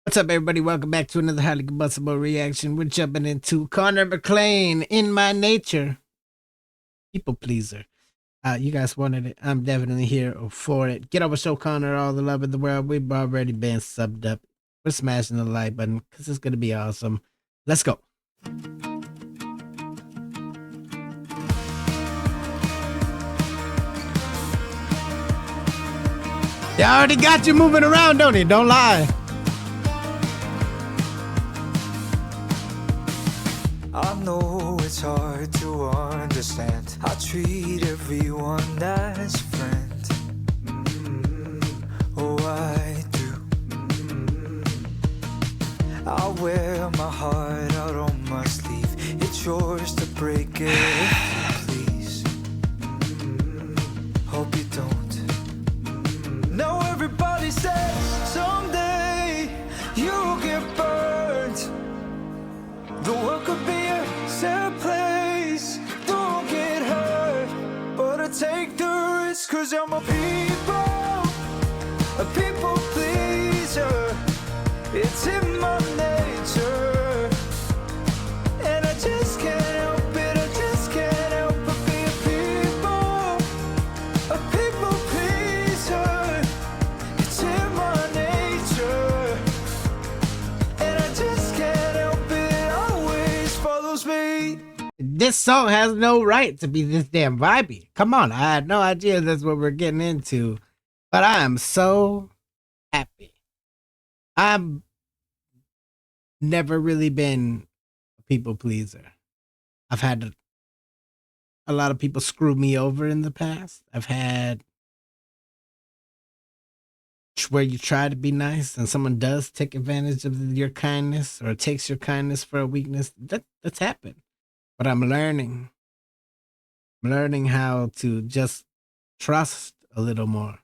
What's up, everybody? Welcome back to another highly combustible reaction. We're jumping into Conor McLain, In My Nature. People pleaser. You guys wanted it. I'm definitely here for it. Get over, show Conor all the love in the world. We've already been subbed up. We're smashing the like button because it's going to be awesome. Let's go. They already got you moving around, don't he? Don't lie. I know it's hard to understand. I treat everyone as a friend. Oh, I do. I wear my heart out on my sleeve. It's yours to break it if you please. Hope you don't. Now everybody says someday you'll get burned. The world could be a sad place. Don't get hurt, but I take the risk, cause I'm a people pleaser. It's in my nature, and I just can't help it. I just can't help but be a people pleaser. It's in my nature, and I just can't help it. Always follows me. This song has no right to be this damn vibey. Come on, I had no idea that's what we're getting into, but I am so happy. I've never really been a people pleaser. I've had a lot of people screw me over in the past. I've had where you try to be nice and someone does take advantage of your kindness or takes your kindness for a weakness. That's happened. But I'm learning how to just trust a little more,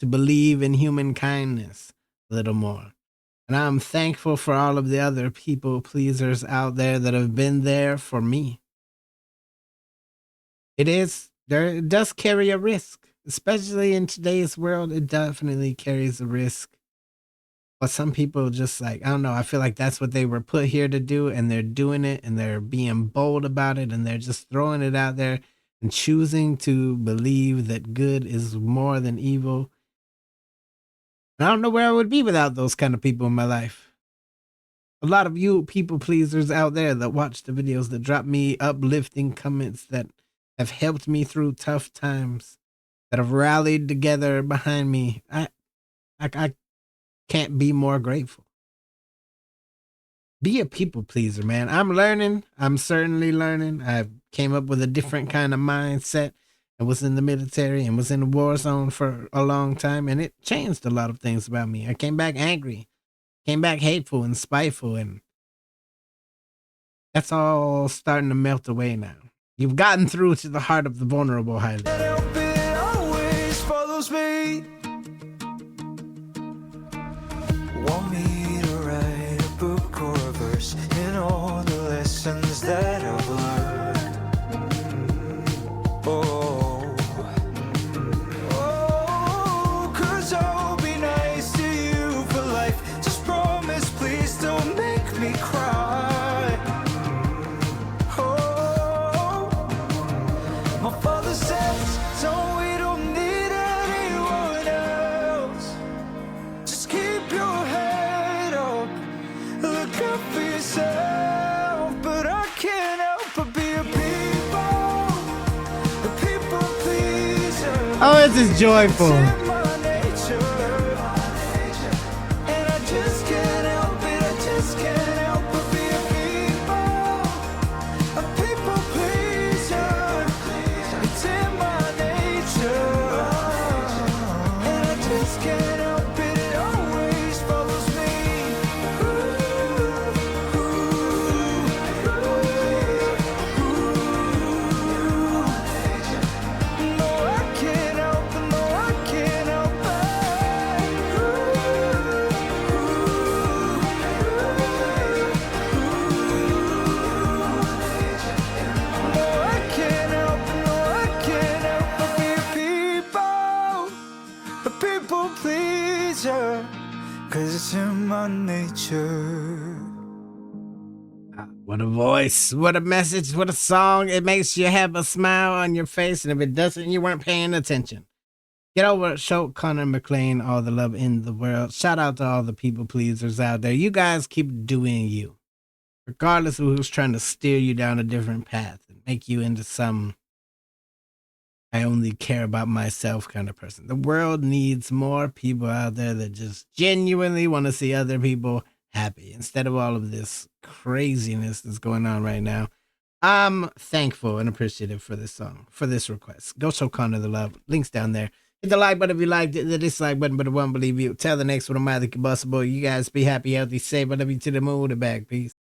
to believe in human kindness a little more. And I'm thankful for all of the other people pleasers out there that have been there for me. It does carry a risk, especially in today's world. It definitely carries a risk. But some people just like, I don't know, I feel like that's what they were put here to do, and they're doing it, and they're being bold about it, and they're just throwing it out there and choosing to believe that good is more than evil. And I don't know where I would be without those kind of people in my life. A lot of you people pleasers out there that watch the videos, that drop me uplifting comments, that have helped me through tough times, that have rallied together behind me. I can't be more grateful. Be a people pleaser, man. I'm learning. I'm certainly learning. I came up with a different kind of mindset. I was in the military and was in the war zone for a long time, and it changed a lot of things about me. I came back angry, came back hateful and spiteful, and that's all starting to melt away now. You've gotten through to the heart of the vulnerable, Highly. It always follows me. Want me to write a book or a verse in all the lessons that I've learned. Oh, cause I'll be nice to you for life. Just promise, please don't make me cry. Oh, my father says, so we don't need anyone else. Just keep your head up, look out for yourself. But I can't help but be a people pleaser. Oh, this is joyful. It's in my nature, and I just can't help it. I just can't help but be a people pleaser. It's in my nature, and I just can't help it. It always follows me. No, I can't help it. No, I can't help it. nature. What a voice, what a message, what a song. It makes you have a smile on your face, and if it doesn't, you weren't paying attention. Get over it. Show Conor McLain all the love in the world. Shout out to all the people pleasers out there. You guys keep doing you, regardless of who's trying to steer you down a different path and make you into some I only care about myself kind of person. The world needs more people out there that just genuinely want to see other people happy instead of all of this craziness that's going on right now. I'm thankful and appreciative for this song, for this request. Go show Conor the love. Links down there. Hit the like button if you liked it, the dislike button, but it won't believe you. Tell the next one of my the Combustible. You guys be happy, healthy, safe. I love you to the moon and back. Peace.